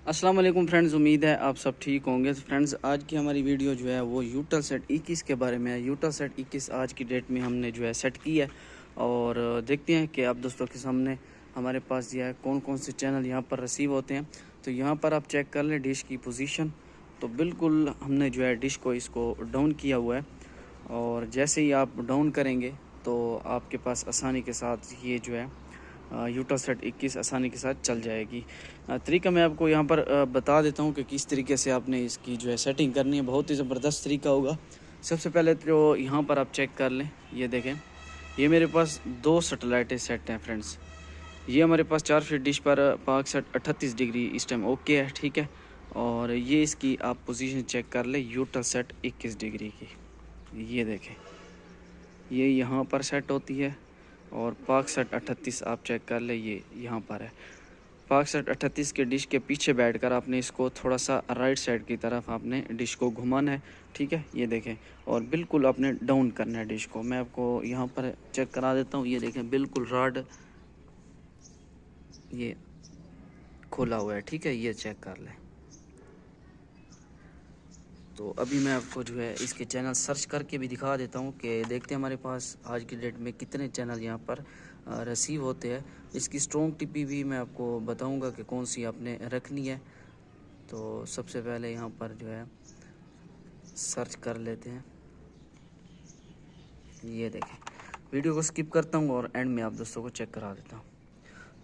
अस्सलाम वालेकुम फ्रेंड्स, उम्मीद है आप सब ठीक होंगे। फ्रेंड्स, आज की हमारी वीडियो जो है वो यूटेलसेट 21 के बारे में है। यूटेलसेट 21 आज की डेट में हमने जो है सेट की है और देखते हैं कि आप दोस्तों के सामने हमारे पास जो है कौन कौन से चैनल यहाँ पर रिसीव होते हैं। तो यहाँ पर आप चेक कर लें डिश की पोजीशन। तो बिल्कुल हमने जो है डिश को इसको डाउन किया हुआ है और जैसे ही आप डाउन करेंगे तो आपके पास आसानी के साथ ये जो है यूटेलसेट 21 आसानी के साथ चल जाएगी। तरीका मैं आपको यहाँ पर बता देता हूँ कि किस तरीके से आपने इसकी जो है सेटिंग करनी है। बहुत ही ज़बरदस्त तरीका होगा। सबसे पहले तो यहाँ पर आप चेक कर लें, ये देखें, ये मेरे पास 2 सैटेलाइटें सेट हैं फ्रेंड्स। ये हमारे पास 4 फीट डिश पर पाक सेट 38 डिग्री इस टाइम ओके है, ठीक है। और ये इसकी आप पोजीशन चेक कर लें यूटेलसेट 21 डिग्री की, ये देखें, ये यहाँ पर सेट होती है। और पाक सेट 38 आप चेक कर ले, ये यहाँ पर है। पाक सेट 38 के डिश के पीछे बैठकर आपने इसको थोड़ा सा राइट साइड की तरफ आपने डिश को घुमाना है, ठीक है। ये देखें, और बिल्कुल आपने डाउन करना है डिश को। मैं आपको यहाँ पर चेक करा देता हूँ, ये देखें, बिल्कुल रॉड ये खोला हुआ है, ठीक है, ये चेक कर लें। तो अभी मैं आपको जो है इसके चैनल सर्च करके भी दिखा देता हूँ कि देखते हैं हमारे पास आज की डेट में कितने चैनल यहाँ पर रिसीव होते हैं। इसकी स्ट्रॉन्ग टिपी भी मैं आपको बताऊँगा कि कौन सी आपने रखनी है। तो सबसे पहले यहाँ पर जो है सर्च कर लेते हैं, ये देखें। वीडियो को स्किप करता हूँ और एंड में आप दोस्तों को चेक करा देता हूँ।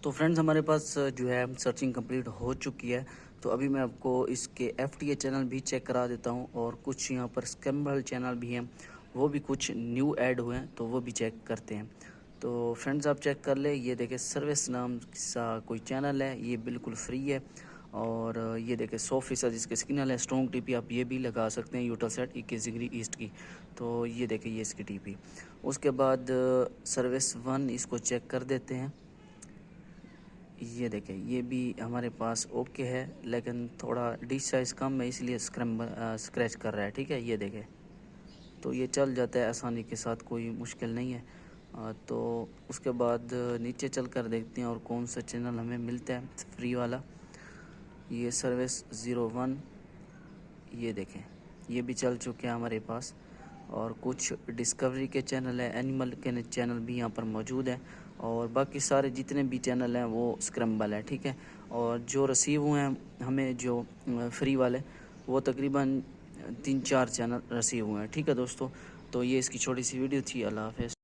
तो फ्रेंड्स, हमारे पास जो है सर्चिंग कंप्लीट हो चुकी है। तो अभी मैं आपको इसके FTA चैनल भी चेक करा देता हूं और कुछ यहाँ पर स्क्रैम्बल चैनल भी हैं, वो भी कुछ न्यू ऐड हुए हैं, तो वो भी चेक करते हैं। तो फ्रेंड्स, आप चेक कर ले, ये देखें, सर्विस नाम सा कोई चैनल है, ये बिल्कुल फ्री है। और ये देखें 100% इसके सिग्नल है। स्ट्रॉन्ग टीपी आप ये भी लगा सकते हैं यूटेलसेट 21 डिग्री ईस्ट की। तो ये देखें, ये इसकी टीपी। उसके बाद सर्विस 1 इसको चेक कर देते हैं। ये देखें, ये भी हमारे पास ओके है, लेकिन थोड़ा डिश साइज़ कम है, इसलिए स्क्रैच कर रहा है, ठीक है। ये देखें, तो ये चल जाता है आसानी के साथ, कोई मुश्किल नहीं है। तो उसके बाद नीचे चल कर देखते हैं और कौन सा चैनल हमें मिलता है फ्री वाला। ये सर्विस 01, ये देखें, ये भी चल चुके हैं हमारे पास। और कुछ डिस्कवरी के चैनल है, एनिमल के चैनल भी यहाँ पर मौजूद है। और बाकी सारे जितने भी चैनल हैं वो स्क्रैम्बल है, ठीक है। और जो रिसीव हुए हैं हमें जो फ्री वाले, वो तकरीबन 3-4 चैनल रिसीव हुए हैं, ठीक है दोस्तों। तो ये इसकी छोटी सी वीडियो थी। अल्लाह हाफ़िज़।